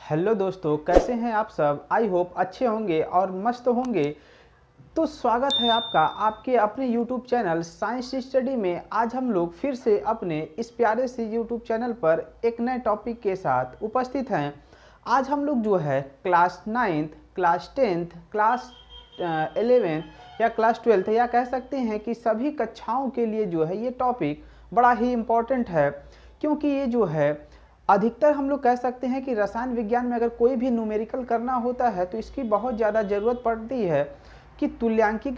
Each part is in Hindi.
हेलो दोस्तों, कैसे हैं आप सब। आई होप अच्छे होंगे और मस्त होंगे। तो स्वागत है आपका आपके अपने यूट्यूब चैनल साइंस स्टडी में। आज हम लोग फिर से अपने इस प्यारे से यूट्यूब चैनल पर एक नए टॉपिक के साथ उपस्थित हैं। आज हम लोग जो है class 9th, class 10th, class 11th या क्लास 12th या कह सकते हैं कि सभी कक्षाओं के लिए जो है ये टॉपिक बड़ा ही इम्पोर्टेंट है। क्योंकि ये जो है अधिकतर हम लोग कह सकते हैं कि रसायन विज्ञान में अगर कोई भी न्यूमेरिकल करना होता है तो इसकी बहुत ज़्यादा ज़रूरत पड़ती है कि तुल्यांकी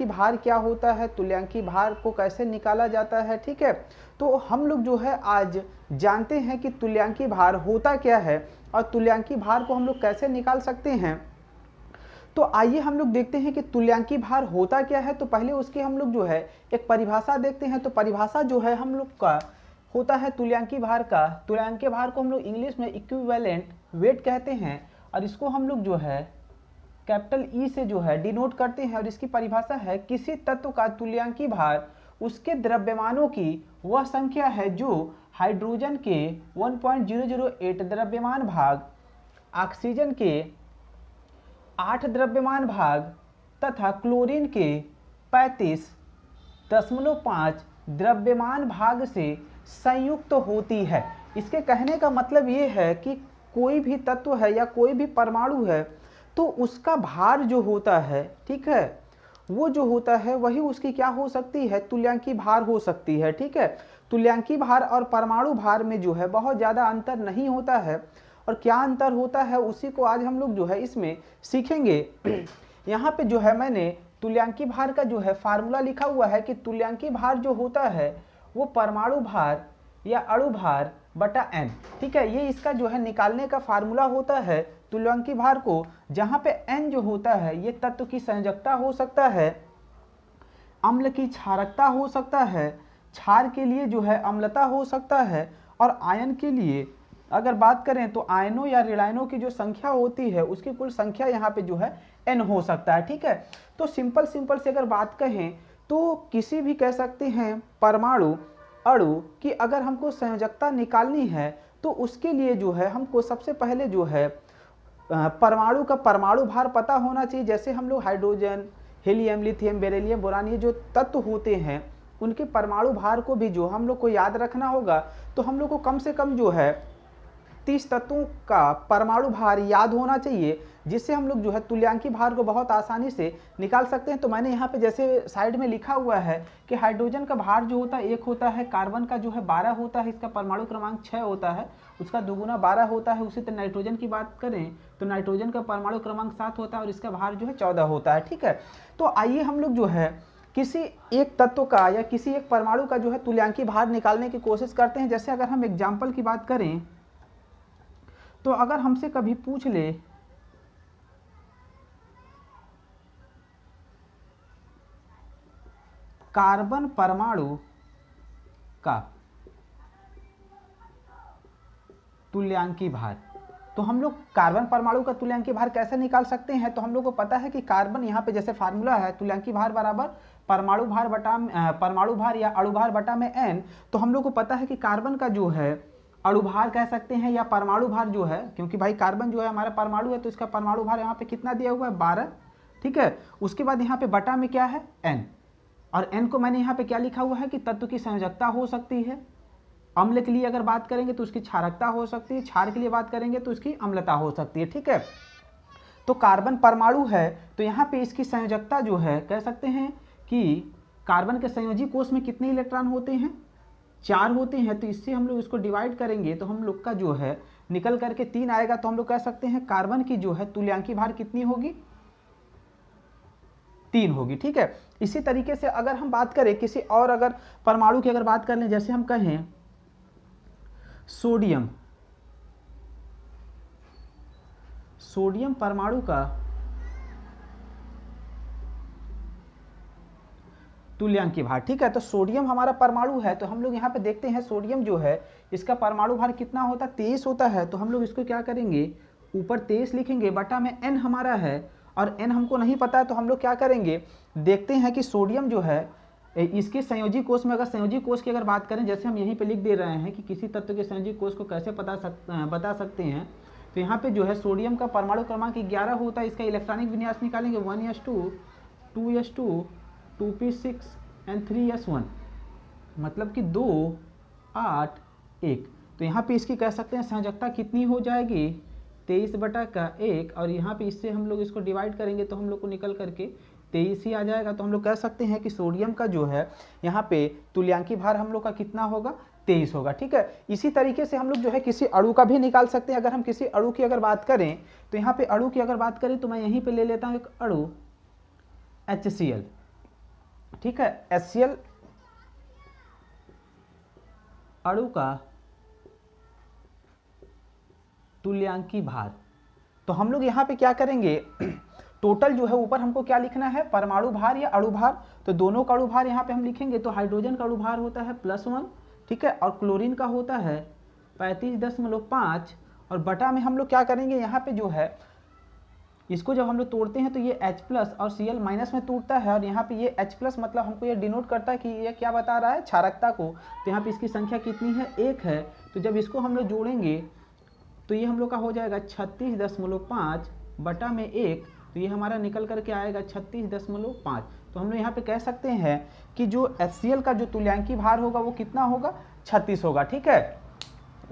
भार क्या होता है, तुल्यांकी भार को कैसे निकाला जाता है। ठीक है, तो हम लोग जो है आज जानते हैं कि तुल्यांकी भार होता क्या है और तुल्यांकी भार को हम लोग कैसे निकाल सकते हैं। तो आइए हम लोग देखते हैं कि तुल्यांकी भार होता क्या है। तो पहले उसकी हम लोग जो है एक परिभाषा देखते हैं। तो परिभाषा जो है हम लोग का होता है तुल्यांकी भार का। तुल्यांकी भार को हम लोग इंग्लिश में इक्विवेलेंट वेट कहते हैं और इसको हम लोग जो है कैपिटल ई से जो है डिनोट करते हैं। और इसकी परिभाषा है किसी तत्व का तुल्यांकी भार उसके द्रव्यमानों की वह संख्या है जो हाइड्रोजन के 1.008 द्रव्यमान भाग, ऑक्सीजन के 8 द्रव्यमान भाग तथा क्लोरीन के 35.5 द्रव्यमान भाग से संयुक्त होती है। इसके कहने का मतलब ये है कि कोई भी तत्व है या कोई भी परमाणु है तो उसका भार जो होता है, ठीक है, वो जो होता है वही उसकी क्या हो सकती है, तुल्यांकी भार हो सकती है। ठीक है, तुल्यांकी भार और परमाणु भार में जो है बहुत ज़्यादा अंतर नहीं होता है। और क्या अंतर होता है उसी को आज हम लोग जो है इसमें सीखेंगे। यहाँ पे जो है मैंने तुल्यांकी भार का जो है फार्मूला लिखा हुआ है कि तुल्यांकी भार जो होता है वो परमाणु भार या अणु भार बटा n। ठीक है, ये इसका जो है निकालने का फार्मूला होता है तुल्यांकी भार को, जहाँ पे n जो होता है ये तत्व की संयोजकता हो सकता है, अम्ल की क्षारकता हो सकता है, क्षार के लिए जो है अम्लता हो सकता है, और आयन के लिए अगर बात करें तो आयनों या ऋणायनों की जो संख्या होती है उसकी कुल संख्या यहाँ पे जो है n हो सकता है। ठीक है, तो सिंपल से अगर बात कहें तो किसी भी कह सकते हैं परमाणु अणु की अगर हमको संयोजकता निकालनी है तो उसके लिए जो है हमको सबसे पहले जो है परमाणु का परमाणु भार पता होना चाहिए। जैसे हम लोग hydrogen, helium, lithium, beryllium, boron ये जो तत्व होते हैं उनके परमाणु भार को भी जो हम लोग को याद रखना होगा। तो हम लोग को कम से कम जो है 30 तत्वों का परमाणु भार याद होना चाहिए, जिससे हम लोग जो है तुल्यांकी भार को बहुत आसानी से निकाल सकते हैं। तो मैंने यहाँ पे जैसे साइड में लिखा हुआ है कि हाइड्रोजन का भार जो होता है 1 होता है, कार्बन का जो है 12 होता है, इसका परमाणु क्रमांक 6 होता है, उसका दुगुना 12 होता है। उसी तरह नाइट्रोजन की बात करें तो नाइट्रोजन का परमाणु क्रमांक 7 होता है और इसका भार जो है 14 होता है। ठीक है, तो आइए हम लोग जो है किसी एक तत्व का या किसी एक परमाणु का जो है तुल्यांकी भार निकालने की कोशिश करते हैं। जैसे अगर हम एग्जाम्पल की बात करें तो अगर हमसे कभी पूछ ले कार्बन परमाणु का तुल्यांकी भार, तो हम लोग कार्बन परमाणु का तुल्यांकी भार कैसे निकाल सकते हैं। तो हम लोग को पता है कि कार्बन यहाँ पे जैसे फार्मूला है तुल्यांकी भार बराबर परमाणु भार या अणु भार बटा में n। तो हम लोग को पता है कि कार्बन का जो है अणु भार कह सकते हैं या परमाणु भार जो है, क्योंकि भाई कार्बन जो है हमारा परमाणु है तो इसका परमाणु भार यहाँ पे कितना दिया हुआ है 12। ठीक है, उसके बाद यहाँ पे बटा में क्या है n, और n को मैंने यहाँ पे क्या लिखा हुआ है कि तत्व की संयोजकता हो सकती है। अम्ल के लिए अगर बात करेंगे तो उसकी क्षारकता हो सकती है, क्षार के लिए बात करेंगे तो उसकी अम्लता हो सकती है। ठीक है, तो कार्बन परमाणु है तो यहाँ पे इसकी संयोजकता जो है कह सकते हैं कि कार्बन के संयोजी कोष में कितने इलेक्ट्रॉन होते हैं, 4 होते हैं। तो इससे हम लोग इसको डिवाइड करेंगे तो हम लोग का जो है निकल करके 3 आएगा। तो हम लोग कह सकते हैं कार्बन की जो है तुल्यांकी भार कितनी होगी, 3 होगी। ठीक है, इसी तरीके से अगर हम बात करें किसी और अगर परमाणु की अगर बात कर लें, जैसे हम कहें सोडियम परमाणु का तुल्यांकी भार। ठीक है, तो सोडियम हमारा परमाणु है तो हम लोग यहाँ पे देखते हैं सोडियम जो है इसका परमाणु भार कितना होता है, 23 होता है। तो हम लोग इसको क्या करेंगे, ऊपर 23 लिखेंगे, बटा में n हमारा है और n हमको नहीं पता है। तो हम लोग क्या करेंगे, देखते हैं कि सोडियम जो है इसके संयोजी कोष में, अगर संयोजी कोष की अगर बात करें, जैसे हम यहीं पे लिख दे रहे हैं कि किसी तत्व के संयोजी कोष को कैसे बता सकते हैं। तो यहाँ पे जो है सोडियम का परमाणु क्रमांक 11 होता है, इसका इलेक्ट्रॉनिक विन्यास निकालेंगे 1s2 2s2 2p6 and 3s1, मतलब कि 2 8 1। तो यहाँ पे इसकी कह सकते हैं संयोजकता कितनी हो जाएगी 23/1, और यहाँ पे इससे हम लोग इसको डिवाइड करेंगे तो हम लोग को निकल करके 23 ही आ जाएगा। तो हम लोग कह सकते हैं कि सोडियम का जो है यहाँ पे तुल्यांकी भार हम लोग का कितना होगा 23 होगा। ठीक है, इसी तरीके से हम लोग जो है किसी अणु का भी निकाल सकते हैं। अगर हम किसी अणु की अगर बात करें तो यहाँ पे अणु की अगर बात करें तो मैं यहीं पे ले लेता हूँ एक अणु HCl। ठीक है, HCl अणु का तुल्यांकी भार। तो हम लोग यहाँ पे क्या करेंगे, टोटल जो है ऊपर हमको क्या लिखना है, परमाणु भार या अणु भार। तो दोनों का अणु भार यहाँ पे हम लिखेंगे। तो हाइड्रोजन का अणु भार होता है +1, ठीक है, और क्लोरीन का होता है 35.5, और बटा में हम लोग क्या करेंगे, यहाँ पे जो है इसको जब हम लोग तोड़ते हैं तो ये H+ और Cl- में टूटता है, और यहाँ पे ये H+ मतलब हमको ये डिनोट करता है कि ये क्या बता रहा है, क्षारकता को। तो यहाँ पे इसकी संख्या कितनी है, 1 है। तो जब इसको हम लोग जोड़ेंगे तो ये हम लोग का हो जाएगा 36.5 बटा में 1, तो ये हमारा निकल करके आएगा 36.5। तो हम लोग यहाँ पे कह सकते हैं कि जो HCl का जो तुल्यांकी भार होगा वो कितना होगा, 36 होगा। ठीक है,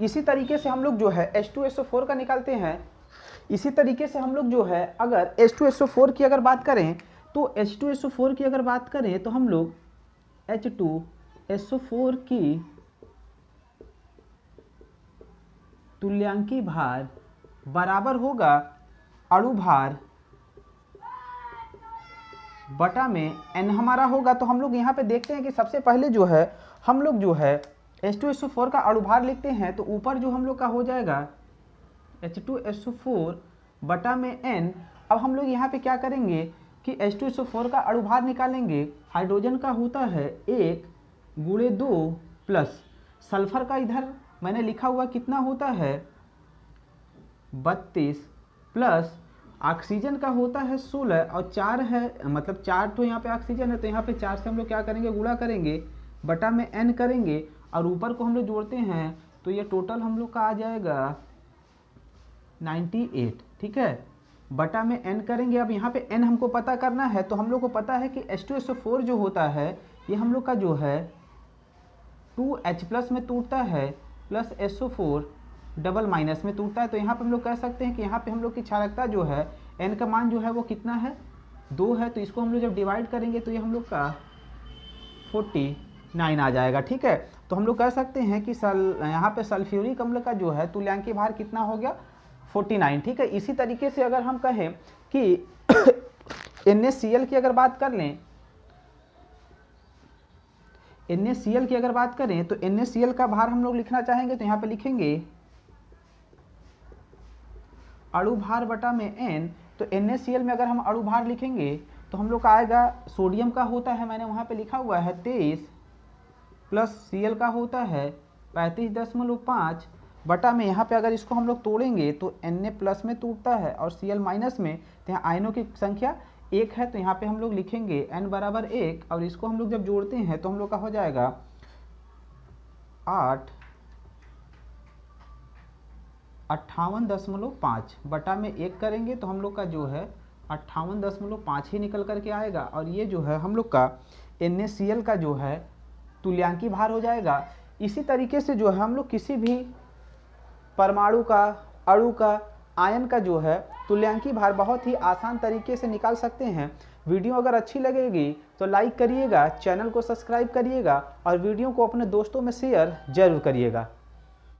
इसी तरीके से हम लोग जो है H2SO4 का निकालते हैं। इसी तरीके से हम लोग जो है अगर H2SO4 की अगर बात करें तो H2SO4 की अगर बात करें तो हम लोग H2SO4 की तुल्यांकी भार बराबर होगा अणु भार बटा में n हमारा होगा। तो हम लोग यहाँ पे देखते हैं कि सबसे पहले जो है हम लोग जो है H2SO4 का अणु भार लिखते हैं। तो ऊपर जो हम लोग का हो जाएगा H2SO4 बटा में n। अब हम लोग यहाँ पे क्या करेंगे कि H2SO4 का अणु भार निकालेंगे। हाइड्रोजन का होता है 1 × 2 प्लस सल्फर का इधर मैंने लिखा हुआ कितना होता है 32 प्लस ऑक्सीजन का होता है 16 और 4 है, मतलब 4 तो यहाँ पे ऑक्सीजन है। तो यहाँ पे 4 से हम लोग क्या करेंगे, गुणा करेंगे, बटा में n करेंगे, और ऊपर को हम लोग जोड़ते हैं तो ये टोटल हम लोग का आ जाएगा 98। ठीक है, बटा में n करेंगे। अब यहाँ पे n हमको पता करना है। तो हम लोग को पता है कि H2SO4 जो होता है ये हम लोग का जो है 2H+ में टूटता है प्लस SO4 डबल माइनस में टूटता है। तो यहाँ पे हम लोग कह सकते हैं कि यहाँ पे हम लोग की क्षारकता जो है n का मान जो है वो कितना है, 2 है। तो इसको हम लोग जब डिवाइड करेंगे तो ये हम लोग का 49 आ जाएगा। ठीक है, तो हम लोग कह सकते हैं कि यहाँ पे सल्फ्यूरिक अम्ल का जो है तुल्यांकी भार कितना हो गया, 49। ठीक है, इसी तरीके से अगर हम कहें कि NaCl की अगर बात कर लें, NaCl की अगर बात करें तो NaCl का भार हम लोग लिखना चाहेंगे तो यहाँ पे लिखेंगे अणु भार बटा में n। तो NaCl में अगर हम अणु भार लिखेंगे तो हम लोग का आएगा, सोडियम का होता है मैंने वहाँ पे लिखा हुआ है 23 प्लस Cl का होता है 35.5 बटा में, यहाँ पे अगर इसको हम लोग तोड़ेंगे तो Na+ में टूटता है और Cl- में। तो यहाँ आयनों की संख्या 1 है। तो यहाँ पे हम लोग लिखेंगे n बराबर 1, और इसको हम लोग जब जोड़ते हैं तो हम लोग का हो जाएगा 58.5 बटा में 1 करेंगे तो हम लोग का जो है 58.5 ही निकल करके आएगा। और ये जो है हम लोग का NaCl का जो है तुल्यांकी भार हो जाएगा। इसी तरीके से जो है हम लोग किसी भी परमाणु का, अणु का, आयन का जो है तुल्यांकी भार बहुत ही आसान तरीके से निकाल सकते हैं। वीडियो अगर अच्छी लगेगी तो लाइक करिएगा, चैनल को सब्सक्राइब करिएगा, और वीडियो को अपने दोस्तों में शेयर जरूर करिएगा।